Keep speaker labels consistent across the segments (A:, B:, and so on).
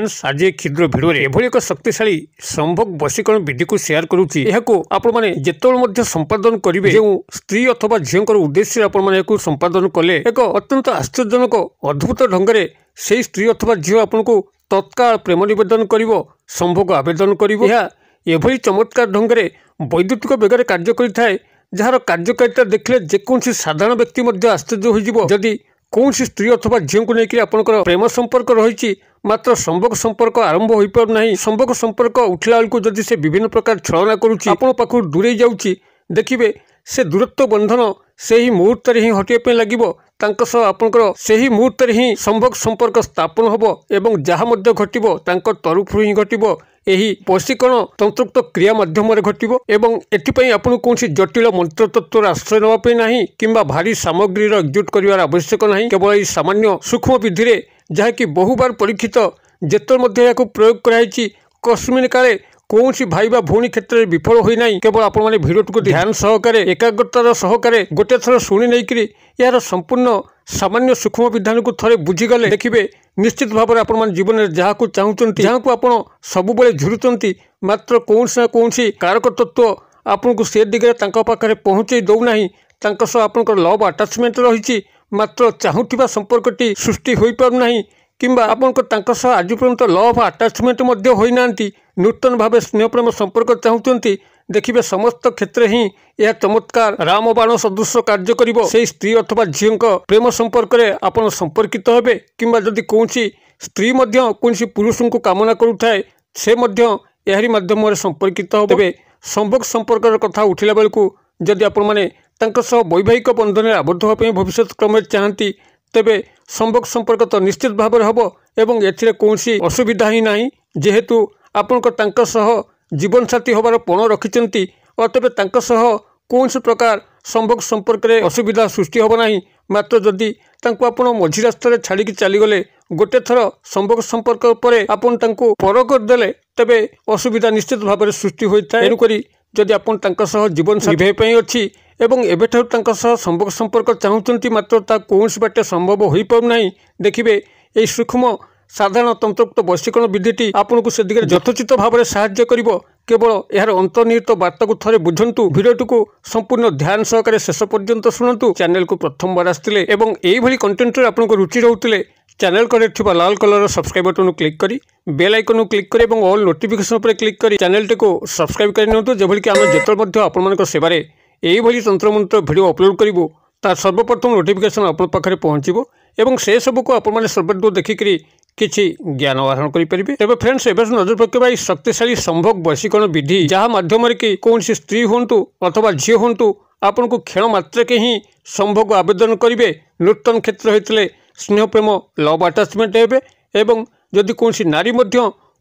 A: Friends आज एक क्षुद्र भिडियो एभली एक शक्तिशाली संभोग वशीकरण विधि को शेयर करुच्ची। आपण जिते संपादन करेंगे जो स्त्री अथवा झीर उद्देश्य आपको संपादन कले एक अत्यंत आश्चर्यजनक अद्भुत ढंग से स्त्री अथवा झील आपको तत्काल प्रेम निवेदन कर संभोग आवेदन कर चमत्कार ढंग से वैद्युतिक बेगर कार्य करें जार कार्यकारिता देखले जेकोसी साधारण व्यक्ति आश्चर्य होदी कौन स्त्री अथवा झील को लेकर आपंकर प्रेम संपर्क रही मात्र संभोग संपर्क आरंभ हो पारना संभोग संपर्क उठला बेलू जदि से विभिन्न प्रकार छलना करूँ दूरे जाऊँगी देखिए से दूरत्व बंधन से ही मुहूर्त ही हटाइप लगे आपंकर से ही मुहूर्त ही संभोग संपर्क स्थापन हम एवं जहाँ घटो तरफ ही घटो यही वशीकरण तंत्रोक्त क्रिया माध्यम घटो एवं एथिपाई आपन कौन जटिल मंत्र तत्वर आश्रय नापी ना कि भारी सामग्री एक्जुट कर आवश्यक ना केवल ये सामान्य सूक्ष्म विधि में जहाँकि बहुबार परीक्षित जिते या प्रयोग कराई कस्मिन काले कौन भाई बा भौणी क्षेत्र में विफल होना केवल आपने भिडियो ध्यान सहकारे एकाग्रतार सहकारे गोटे थर शुणी नहीं यार संपूर्ण सामान्य सूक्ष्म विधान को थरे बुझीगले देखिए निश्चित भाव में आपण जीवन में जहाँ को चाहते जहाँ को आप सब झुरुंट मात्र कौन ना कौन कारक तत्व आपन को से दिगरे पाखे पहुँचे दौना आप लव आटाचमेंट रही मात्र चाहूबा संपर्कटी सृष्टि हो पारना किंबा आपन आज पर्यंत लव आटाचमेंट होना नूतन भाव स्नेह प्रेम संपर्क चाहते देखिए समस्त क्षेत्र ही यह चमत्कार रामबाण सदृश कार्य करिवो से स्त्री अथवा झील प्रेम संपर्क में आपन संपर्कित हेबे किंबा जदि कौन स्त्री कौन पुरुष को कामना करुए से यारी माध्यम संपर्कित हेबे संभोग संपर्क कथा उठिला बेलू जदि आपण माने वैवाहिक बंधन में आबद्ध होगा भविष्य क्रम चाहती तेबे संभोग संपर्क तो निश्चित भाव में हम एवं एथिरे कौन असुविधा ही ना जेहेतु आपन जीवन साथी होबार पण रखिंट और तेज कौन प्रकार संभोग संपर्क में असुविधा सृष्टि होना मात्र जदि आप मझी रास्तार छाड़ी चलीगले गोटे थर संभोग संपर्क पर आपन पर करदे तेबे असुविधा निश्चित भाव में सृष्टि होता है। तेणुक जदि आपन जीवन साथी अच्छी एवं एवं संभोग संपर्क चाहते मात्र कौन बाटे संभव हो पारना देखिए ये सूक्ष्म साधारण तंत्रोक्त वशीकरण विधिटी आपन को से दिगरे यथोचित भाव में साहाय्य करिवो केवल यार अंतर्निहित वार्ता को थरे बुझंतु भिडियोटी को संपूर्ण ध्यान सहकारे शेष पर्यंत शुणु चैनल को प्रथम बार आसते एवं यही कंटेंट आपन को रुचि रोते चैनल करे लाल कलर सब्सक्राइब बटन क्लिक करी बेल आइकन क्लिक करी और ऑल नोटिफिकेशन पर क्लिक करी चैनल टी को सब्सक्राइब कर जो कि आम जिते आपण सेवार यही तंत्र मंत्र भिडियो अपलोड करूँ तार सर्वप्रथम नोटिफिकेशन आप पाखे पहुँचो एवं से सबको आपण सर्वदूर देखिकी किछि ज्ञान आहरण करेंगे। तेज फ्रेंड्स एवं नजर पकड़ा शक्तिशाली संभोग वशीकरण विधि जहाँ माध्यम कि कौन स्त्री हूँ अथवा झील हूँ आपन को क्षण मात्र के ही संभोग आवेदन करेंगे नूतन क्षेत्र होते स्नेह प्रेम लव आटाचमेंट हेबे एवं जदि कौन नारी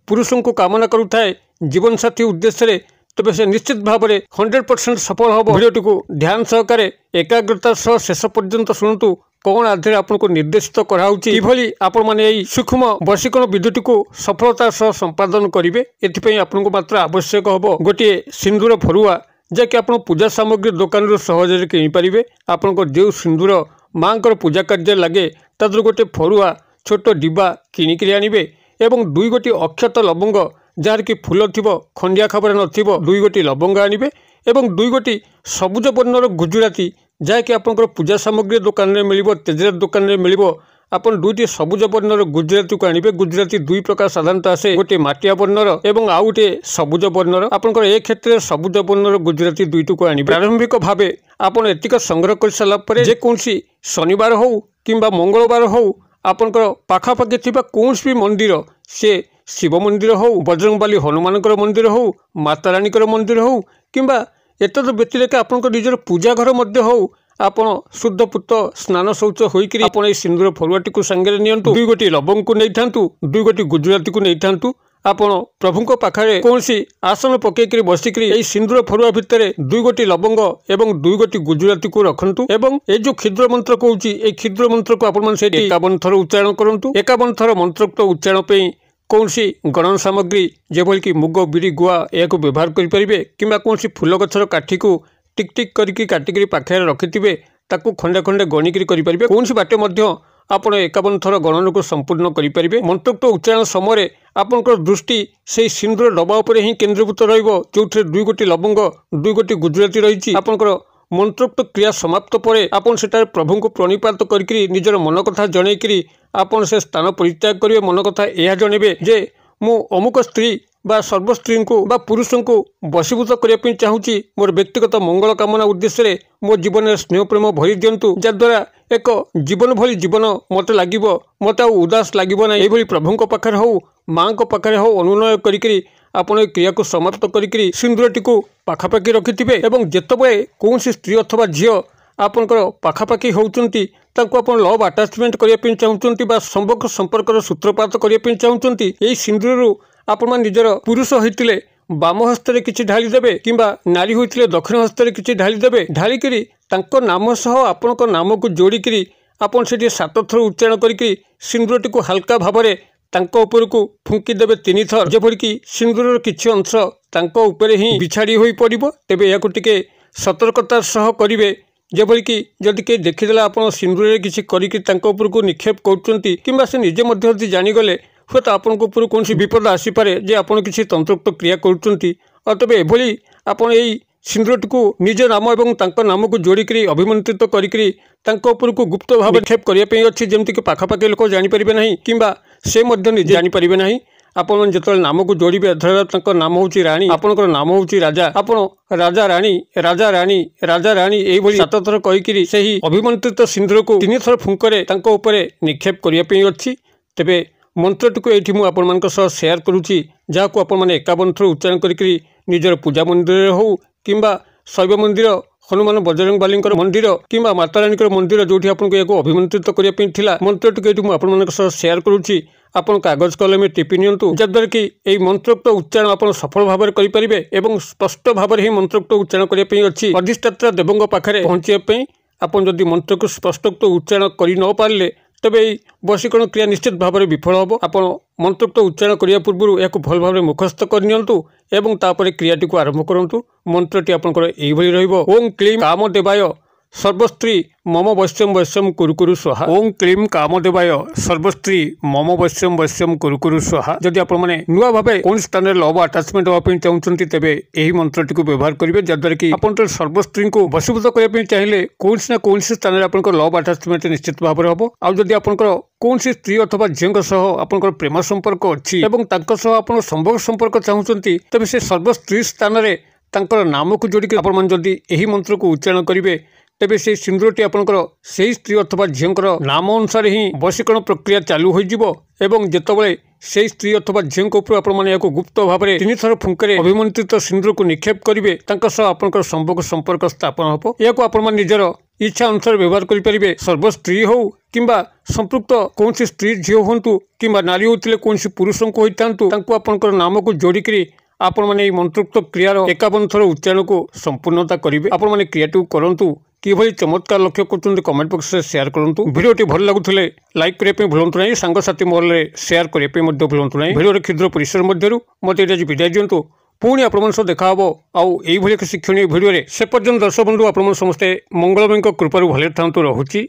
A: पुरुष को कामना करुए जीवन साथी उद्देश्य तेज से निश्चित भाव में 100% सफल हम। भिडियोटी को ध्यान सहकारे एकाग्रता सह शेष पर्यंत शुणु कौन आधार आपको निर्देशित कराई आपण मैंने सूक्ष्म वशीकरण विधिटी को सफलता सह संपादन करेंगे। एथिपाई आपको मात्र आवश्यक हम गोटे सिंदूर फरुआ जैकि आप पूजा सामग्री दुकान रू सहज किनीपारे आपंकर जो सिंदूर माँ पूजा कार्य लगे तर गोटे फरुआ छोट डिब्बा किणिक आनिबे एवं 2 गोटी अक्षत लवंग जार कि फूल थी खंडिया खबर नथिबो 2 गोटी लवंग आनिबे एवं 2 गोटी सबुज वर्णर गुजराती जहाँकि आपंकर पूजा सामग्री दुकान में मिल तेजरात दुकान में मिल आपन 2टी सबुज वर्णर गुजराती को आनिबे। गुजराती 2 प्रकार साधारणतः आसे गोटे माटिया वर्णर एवं आउ गोटे सबुज वर्णर आपंकर ए क्षेत्र में सबुज वर्णर गुजराती 2टी को आनिबे। प्रारंभिक भाव आपन एतिक संग्रह कर सारा पर जेकोसी शनिवार हो किंबा मंगलवार हो आपंकर पाखापाखि थिबा कौन भी मंदिर से शिव मंदिर हो बजरंगबाली हनुमान मंदिर हो माता रानी मंदिर हो किंबा एतद व्यतिरेक आपंकर निजर पूजा घर मध्य हो आपण शुद्ध पुत स्नान शौच होकर आप सिंदूर फरुआटी को सांगे नियंतु 2 गोटी लवंग को नहीं था 2 गोटी गुजराती को नहीं था आपण प्रभु पाखे कौन आसन पकईकरी बसिकी यही सिंदूर फरुआ भितर 2 गोटी लवंग एवं 2 गोटी गुजराती को रखु एवं ये जो क्षुद्र मंत्र कहूँ ये क्षुद्र मंत्र को आपण 51 थर उच्चारण करूँ 51 थर मंत्रोक्त उच्चारण कौन गणन सामग्री जेभल कि मुग बिरी गुआ या व्यवहार करेंगे कि कौन फूल गचर काठी को टिक टिक करके काटिकी पाखे रखिथे ताकू खंडे खंडे गणिकी करेंगे कौन बाटे ଆପଣ 51 थर गणन को संपूर्ण करें। मंत्रोक्त उच्चारण समय आपंकर दृष्टि से सिंदूर डबा उपर ही केन्द्रीभूत जो 2 गोटी लवंग 2 गोटी गुजराती रही आपंकर मंत्रोक्त क्रिया समाप्त पर आपन सेटार प्रभु को प्रणिपात करी निजर मन कथा जनईकरी आपन से स्थान परित्याग करेंगे। मन कथा यह जनइबे जे मु अमुक स्त्री बा सर्वस्त्री को बा पुरुष को वशीभूत करने चाहूँगी मोर व्यक्तिगत मंगल कामना उद्देश्य मो जीवन में स्नेह प्रेम भरी दिंतु जद्वारा एक जीवन भली जीवन मत लगे मत उदास लगे ना। ये प्रभु पाखे हो माँ को पाखे हो अनुनय करी आपण क्रिया को समाप्त करी सिंदूरटी को पाखापाखि रखिथे और जितेबाला कौन स्त्री अथवा झील आपंकर पाखापाखि होती लव आटाचमेंट करने चाहूँगी बा संपर्क सूत्रपात करने चाहूँगी यही सिंदूर आपण निजर पुरुष होते बाम हस्ते किसी ढालीदेवे कि नारी होते दक्षिण हस्ते किसी ढालीदेवे ढालिकी नाम सह आपण नाम को जोड़िकी आपन से 7 थर उच्चारण करके सिंदूरटी को हल्का भाव में उपर को फुंकीदेवे 3 थर जेपरिक सिंदूर किसी अंश तांको ही बिछाड़ी हो पड़ो। तेबे या टिके सतर्कतार सह करेंगे जेपरिक जदि कहीं देखीदेला आप सिंदूर किसी कर निक्षेप कर निजे जानीगले हुए तो आपण उपर कौन विपद आसीपे जे आप किसी तंत्रोक्त क्रिया कर तेज एभली आपड़ यही सिंदूरटी को निज नाम और नाम को जोड़िकी अभिमंत्रित करी को गुप्त भाव निक्षेप करने अच्छी जमीक पाखापाखि लोक जानीपर ना कि से निजे जानीपर ना। आपन जो नाम को जोड़े धर नाम हूँ राणी आपंकर नाम हूँ राजा आपड़ राजा राणी राजा राणी राजा राणी यही 7 थर कहीकि से अभिमंत्रित सिंदूर को 3 थर फुंकरे निक्षेप करने अच्छी। तेबे मंत्रटी को ये मुझे सेयार करुँची जहाँ को आपण मैंने 51 थर उच्चारण करी निजर पूजा मंदिर हो कि शैव मंदिर हनुमान बजरंग बाली मंदिर कि माताराणी मंदिर जो आपको अभिमंत्रित करने मंत्रटी को ये मुझे सेयार करुँची आपन कागज कलम टिपि नियंतु जद्वारा कि यही मंत्रोक्त उच्चारण आप सफल भाव में करेंगे स्पष्ट भाव में ही मंत्रोक्त उच्चारण करने अच्छी अधिष्ठाता देवों पाखे पहुँचापी आपन जदि मंत्र को स्पष्टोक्त उच्चारण कर न पारे तेबे वशीकरण क्रिया निश्चित भाव में विफल हम। आपड़ मंत्रोक्त उच्चारण करने पूर्व या भल भाव में मुखस्थ करनी क्रियाटी को आरंभ करूँ। मंत्रटी आपंकर यही ओं क्लीं कामदेवाय सर्वस्त्री मम वश्यम वश्यम कुरुकुरु स्वाहा। ओं क्लीं कामदेवाय सर्वस्त्री मम वश्यम वश्यम कुरुकुरु स्वाहा। जदि आप नुआ भाव कौन स्थान में लव आटाचमेंट होगा चाहते तेबे यही मंत्रटी को व्यवहार करेंगे जद्वारा कि आप सर्वस्त्री को वशीभूत करने चाहिए कौन ना कौन स्थान में आप लव आटाचमेंट निश्चित भाव में हम। आदि आपंकर कौन स्त्री अथवा झील सह आपंकर प्रेम संपर्क अच्छी आप संभोग संपर्क चाहते तेज से सर्वस्त्री स्थान में तांकर नाम को जोड़िक आपड़ी यही मंत्र को उच्चारण करेंगे तेबे से सिंदूरटी आपंकर से स्त्री अथवा झील नाम अनुसार ही वशीकरण प्रक्रिया चालू हो जितेबाला से स्त्री अथवा झील आपने गुप्त भाव में 3 थर फुंकरे अभिमंत्रित सिंदूर को निक्षेप करेंगे आपंकर संभोग संपर्क स्थापन हम। या आप निजर इच्छा अनुसार व्यवहार करेंगे सर्वस्त्री हो कि संपृक्त कौन स्त्री झील हूँ कि नारी होते कौन पुरुष को होता आपंकर नाम को जोड़िकी आपण मैंने मंत्रोक्त क्रियार 51 थर उच्चारण को संपूर्णता करेंगे। आपण मैंने क्रियाटी करूँ कि चमत्कार लक्ष्य कर कमेंट बॉक्स में शेयर करूँ। वीडियोटी भल लगुले लाइक करने भूलु ना सांगसाथी महल में शेयर करने भूलु ना। वीडियो क्षुद्र परिसर मध्य मत आज विदाय दिंतु पुणी आप देखा आउ यही शिक्षणीय वीडियो से पर्यंत दर्शक बंधु आप समस्ते मंगलमय कृपार भले था रोचे।